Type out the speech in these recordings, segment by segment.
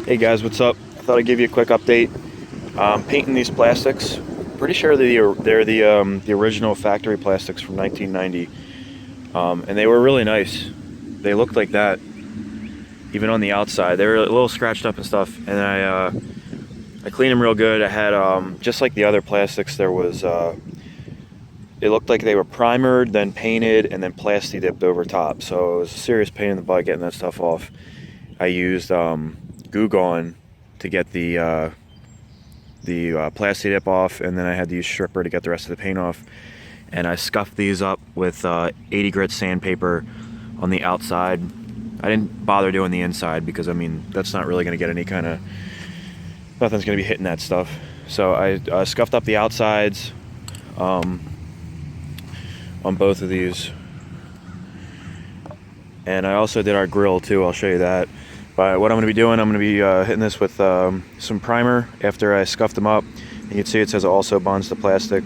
Hey guys, what's up? I thought I'd give you a quick update. Painting these plastics. Pretty sure they're the original factory plastics from 1990, and they were really nice. They looked like that, even on the outside. They were a little scratched up and stuff, and I cleaned them real good. I had just like the other plastics. There was it looked like they were primered, then painted, and then plasti dipped over top. So it was a serious pain in the butt getting that stuff off. I used Goo Gone to get the plasti dip off, and then I had to use stripper to get the rest of the paint off. And I scuffed these up with 80 grit sandpaper on the outside. I didn't bother doing the inside because, I mean, that's not really going to get any kind of, nothing's going to be hitting that stuff. So I scuffed up the outsides on both of these. And I also did our grill too, I'll show you that. But what I'm going to be doing, I'm going to be hitting this with some primer after I scuffed them up. You can see it says it also bonds to plastic.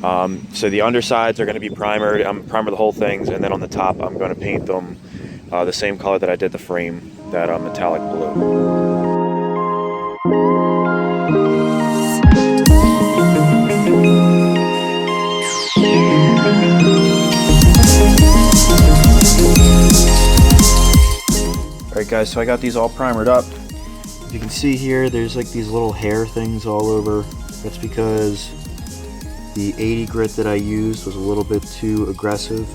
So the undersides are going to be primered. I'm going to primer the whole things, and then on the top I'm going to paint them the same color that I did the frame, that metallic blue. Alright guys, so I got these all primered up. You can see here there's like these little hair things all over. That's because the 80 grit that I used was a little bit too aggressive,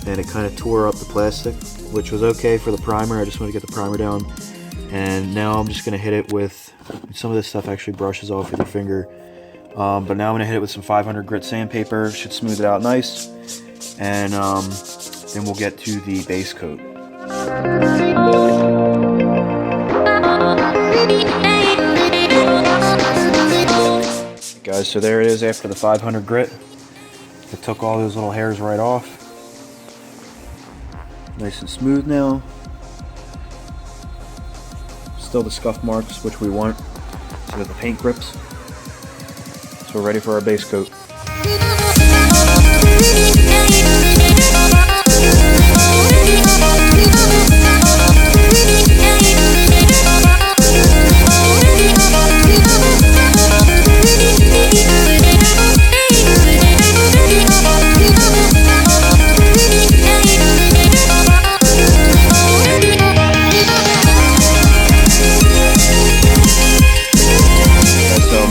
and it kind of tore up the plastic, which was okay for the primer. I just want to get the primer down, and now I'm just going to hit it with, some of this stuff actually brushes off with your finger, but now I'm going to hit it with some 500 grit sandpaper. Should smooth it out nice, and then we'll get to the base coat. Guys, so there it is after the 500 grit. It took all those little hairs right off. Nice and smooth now. Still the scuff marks, which we want, so that the paint grips. So we're ready for our base coat.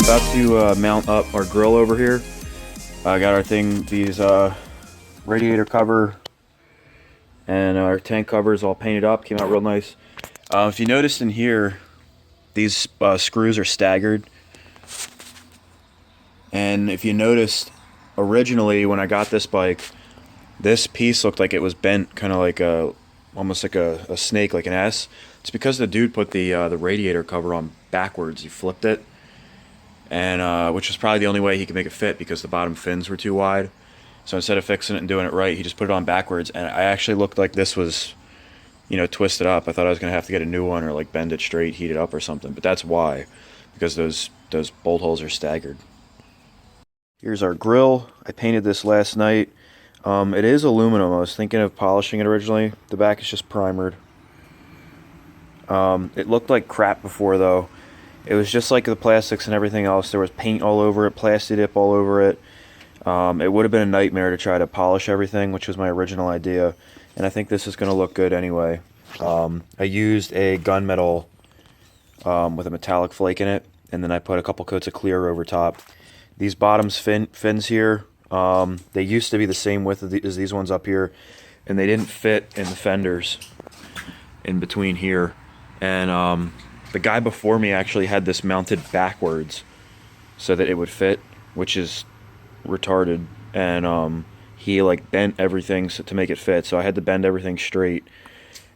About to mount up our grill over here. I got our thing, these radiator cover and our tank covers all painted up, came out real nice. If you noticed in here, these screws are staggered, and if you noticed, originally when I got this bike, this piece looked like it was bent, kind of like almost like a snake, like an S. It's because the dude put the radiator cover on backwards. He flipped it, and which was probably the only way he could make it fit, because the bottom fins were too wide. So instead of fixing it and doing it right, he just put it on backwards, and I actually looked like this was, you know, twisted up. I thought I was gonna have to get a new one, or like bend it straight, heat it up or something, but that's why, because those bolt holes are staggered. Here's our grill. I painted this last night. It is aluminum. I was thinking of polishing it originally. The back is just primered. It looked like crap before though. It was just like the plastics and everything else. There was paint all over it, plasti dip all over it. It would have been a nightmare to try to polish everything, which was my original idea. And I think this is going to look good anyway. I used a gunmetal with a metallic flake in it, and then I put a couple coats of clear over top. These bottoms fins here, they used to be the same width as these ones up here, and they didn't fit in the fenders in between here. And the guy before me actually had this mounted backwards so that it would fit, which is retarded. And he like bent everything to make it fit, so I had to bend everything straight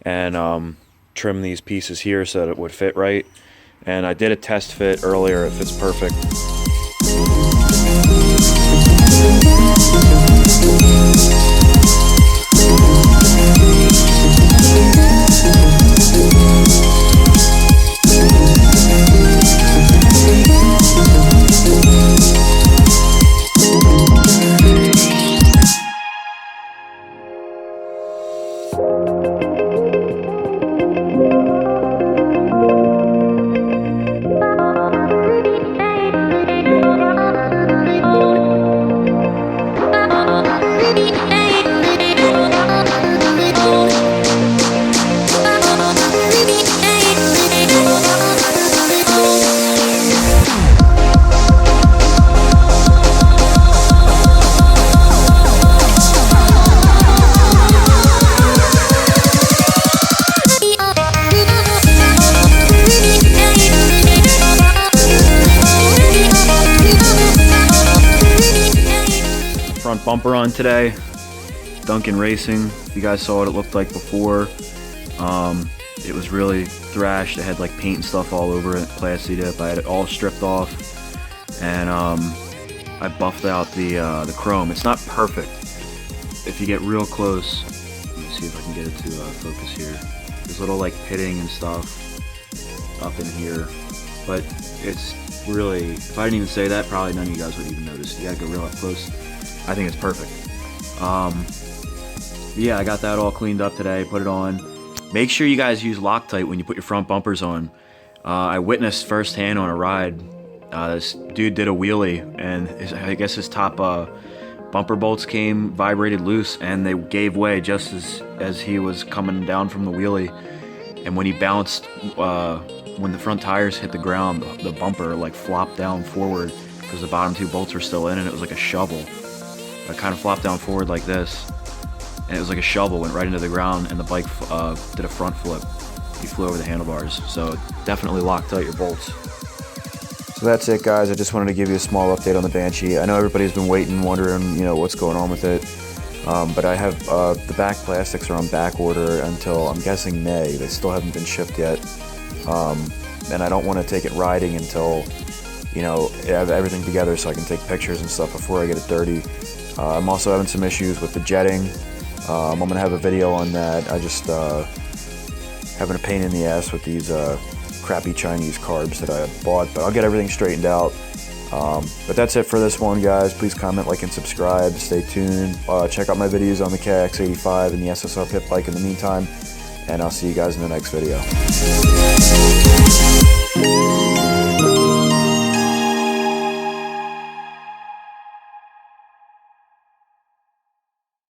and trim these pieces here so that it would fit right. And I did a test fit earlier. It fits perfect. bumper on today. Duncan Racing. If you guys saw what it looked like before, it was really thrashed. It had like paint and stuff all over it, plastic dip. I had it all stripped off, and I buffed out the chrome. It's not perfect. If you get real close, let me see if I can get it to focus here. There's little like pitting and stuff up in here, but it's really, if I didn't even say that, probably none of you guys would even notice. You gotta go real up close. I think it's perfect. Yeah, I got that all cleaned up today, put it on. Make sure you guys use Loctite when you put your front bumpers on. I witnessed firsthand on a ride, this dude did a wheelie, and I guess his top bumper bolts vibrated loose, and they gave way just as he was coming down from the wheelie. And when he bounced, when the front tires hit the ground, the bumper like flopped down forward because the bottom two bolts were still in, and it was like a shovel. It kind of flopped down forward like this, and it was like a shovel, went right into the ground, and the bike did a front flip. He flew over the handlebars, so definitely Loctite your bolts. So that's it, guys. I just wanted to give you a small update on the Banshee. I know everybody's been waiting, wondering, you know, what's going on with it. But I have the back plastics are on back order until, I'm guessing, May. They still haven't been shipped yet. And I don't want to take it riding until, you know, I have everything together so I can take pictures and stuff before I get it dirty. I'm also having some issues with the jetting. I'm going to have a video on that. I just having a pain in the ass with these crappy Chinese carbs that I bought, but I'll get everything straightened out. But that's it for this one, guys. Please comment, like, and subscribe. Stay tuned. Check out my videos on the KX85 and the SSR pit bike in the meantime, and I'll see you guys in the next video.